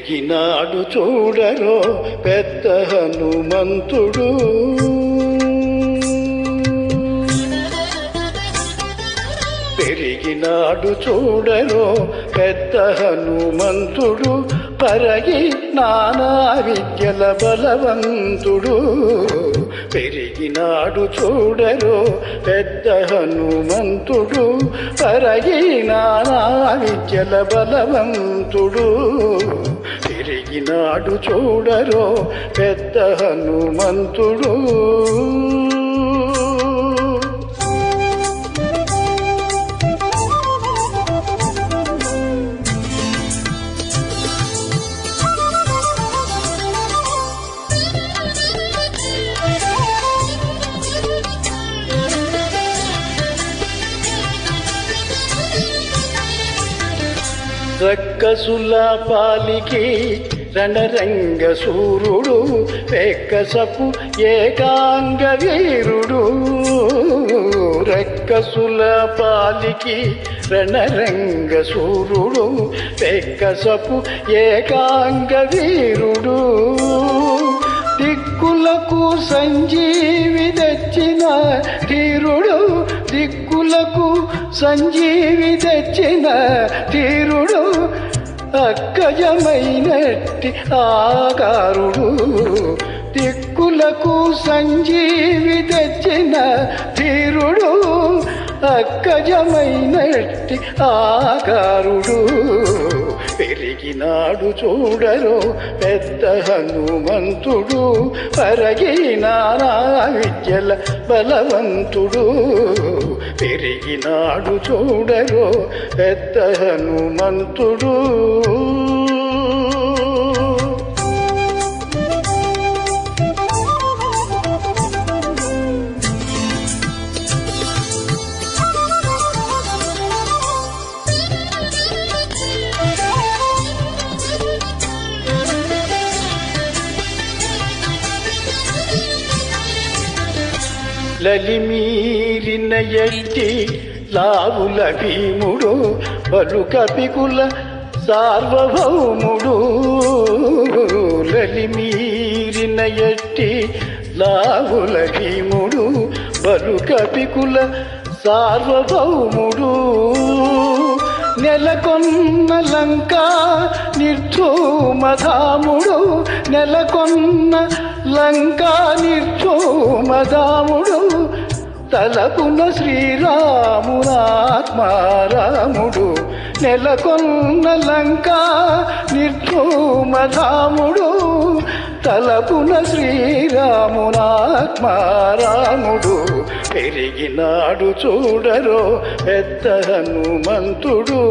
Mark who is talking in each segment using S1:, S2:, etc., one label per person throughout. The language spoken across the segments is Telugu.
S1: పెరిగినాడు చూడరో పెద్ద హనుమంతుడు. పెరిగినాడు చూడరో పెద్ద హనుమంతుడు. పరగి నానా విద్యల బలవంతుడు. పెరిగినాడు చూడరో పెద్ద హనుమంతుడు. పరగి నానా విద్యల బలవంతుడు. పెరిగినాడు చూడరో పెద్ద హనుమంతుడు. రక్కసుల పాలికి రణరంగ సూర్యుడు. వెక్కసపు ఏకాంగ వీరుడు. రక్కసుల పాలికి రణరంగ సూర్యుడు. వెక్కసపు ఏకాంగ వీరుడు. దిక్కులకు సంజీవి తెచ్చిన ధీరుడు. దిక్కులకు సంజీవి తెచ్చిన ధీరుడు. అక్కజమైనట్టి ఆకారుడు. దిక్కులకు సంజీవి తెచ్చిన ధీరుడు. అక్కజమైనట్టి ఆకారుడు. పెరిగినాడు చూడరో పెద్ద హనుమంతుడు. పరగినానా విద్యల బలవంతుడు. పెరిగినాడు చూడరో పెద్ద హనుమంతుడు. లలిమీరిన ఎట్టి లావుల భీముడు. బలు కపికుల సార్వభౌముడు. లలిమీరిన ఎట్టి లావుల భీముడు. బలు కపికుల సార్వభౌముడు. నెలకొన్న లంకా నిర్ధూమధాముడు. నెలకొన్న లంకా నిర్ధూమధాముడు. తలపున శ్రీరామునాత్మారాముడు. నెలకొన్న లంకా నిర్ధూమధాముడు. తలపున శ్రీరామునాత్మారాముడు. పెరిగినాడు చూడరో పెద్ద హనుమంతుడు.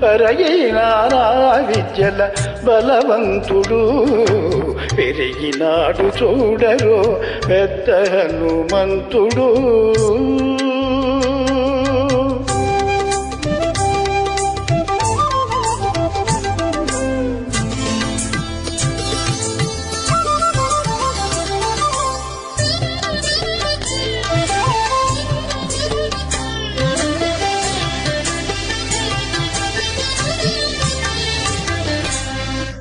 S1: పరగినానా విద్యల బలవంతుడు. పెరిగినాడు చూడరో పెద్ద హనుమంతుడు.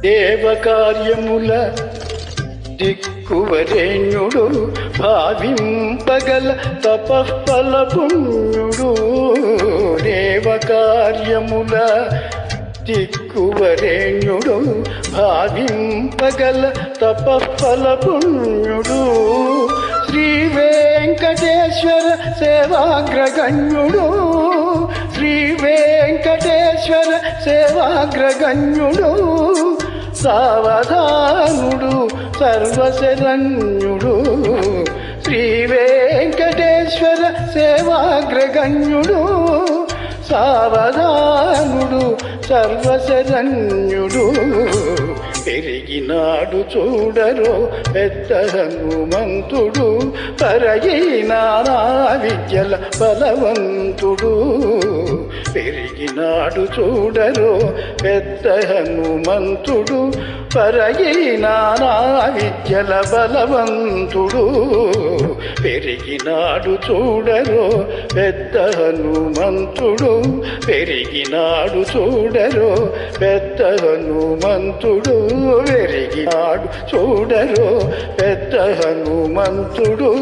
S1: దేవకార్యముల దిక్కువరేణ్యుడు. భావింపగల తపఫల పుణ్యుడు. దేవకార్యముల దిక్కువరేణ్యుడు. భావింపగల తపఫల పుణ్యుడు. శ్రీ వెంకటేశ్వర సేవాగ్రగణ్యుడు. శ్రీ వెంకటేశ్వర సేవాగ్రగణ్యుడు. సావధానుడు సర్వశరణ్యుడు. శ్రీ వెంకటేశ్వర సేవాగ్రగణ్యుడు. సావధానుడు సర్వశరణ్యుడు. పెరిగినాడు చూడరో పెద్ద హనుమంతుడు. పరగినానా విద్యల బలవంతుడు. పెరిగినాడు చూడరో పెద్ద హనుమంతుడు. పరగినానా విద్యల బలవంతుడు. పెరిగినాడు చూడరో పెద్ద హనుమంతుడు. పెరిగినాడు చూడరో పెద్ద హనుమంతుడు. వెరిగినాడు చూడరో పెద్ద హనుమంతుడు.